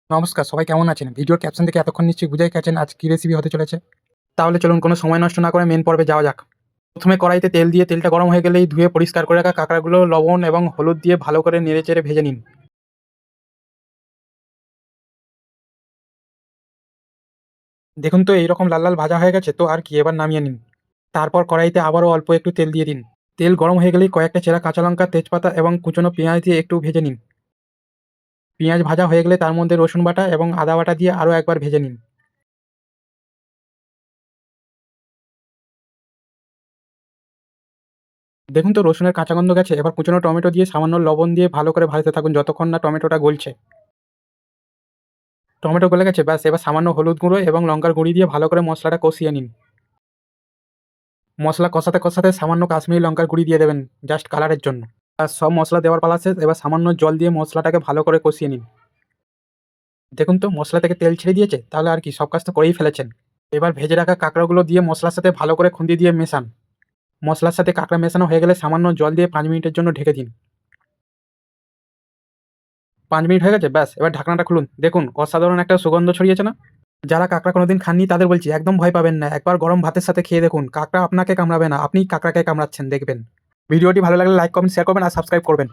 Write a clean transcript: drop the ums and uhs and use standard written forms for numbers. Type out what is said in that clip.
নমস্কার, সবাই কেমন আছেন? ভিডিওর ক্যাপশন থেকে এতক্ষণ নিশ্চয়ই বুঝেই গেছেন আজ কী রেসিপি হতে চলেছে। তাহলে চলুন কোনো সময় নষ্ট না করে মেন পর্বে যাওয়া যাক। প্রথমে কড়াইতে তেল দিয়ে তেলটা গরম হয়ে গেলেই ধুয়ে পরিষ্কার করে রাখা কাঁকড়াগুলো লবণ এবং হলুদ দিয়ে ভালো করে নেড়েচেড়ে ভেজে নিন। দেখুন তো এইরকম লাল লাল ভাজা হয়ে গেছে তো আর কি, এবার নামিয়ে নিন। তারপর কড়াইতে আবারও অল্প একটু তেল দিয়ে দিন। তেল গরম হয়ে গেলেই কয়েকটা চেরা কাঁচা লঙ্কা, তেজপাতা এবং কুচনো পেঁয়াজ দিয়ে একটু ভেজে নিন। পেঁয়াজ ভাজা হয়ে গেলে তার মধ্যে রসুন বাটা এবং আদা বাটা দিয়ে আরও একবার ভেজে নিন। দেখুন তো রসুনের কাঁচা গন্ধ গেছে, এবার কুচনো টমেটো দিয়ে সামান্য লবণ দিয়ে ভালো করে ভাজতে থাকুন যতক্ষণ না টমেটোটা গলছে। টমেটো গলে গেছে, ব্যাস এবার সামান্য হলুদ গুঁড়ো এবং লঙ্কার গুঁড়ি দিয়ে ভালো করে মশলাটা কষিয়ে নিন। মশলা কষাতে কষাতে সামান্য কাশ্মীরি লঙ্কার গুঁড়ি দিয়ে দেবেন, জাস্ট কালারের জন্য। আর সব মশলা দেওয়ার পালা শেষ, এবার সামান্য জল দিয়ে মশলাটাকে ভালো করে কষিয়ে নিন। দেখুন তো মশলা থেকে তেল ছেড়ে দিয়েছে, তাহলে আর কি, সব কাজ তো করেই ফেলেছেন। এবার ভেজে রাখা কাঁকড়াগুলো দিয়ে মশলার সাথে ভালো করে খুন্তি দিয়ে মেশান। মশলার সাথে কাঁকড়া মেশানো হয়ে গেলে সামান্য জল দিয়ে 5 মিনিটের জন্য ঢেকে দিন। 5 মিনিট হয়ে গেছে, ব্যাস এবার ঢাকনাটা খুলুন। দেখুন অসাধারণ একটা সুগন্ধ ছড়িয়েছে না? যারা কাঁকড়া কোনোদিন খাননি তাদের বলছি, একদম ভয় পাবেন না। একবার গরম ভাতের সাথে খেয়ে দেখুন, কাঁকড়া আপনাকে কামড়াবে না, আপনিই কাঁকড়াকে কামড়াচ্ছেন দেখবেন। ভিডিওটি ভালো লাগলে লাইক, কমেন্ট, শেয়ার করবেন আর সাবস্ক্রাইব করবেন।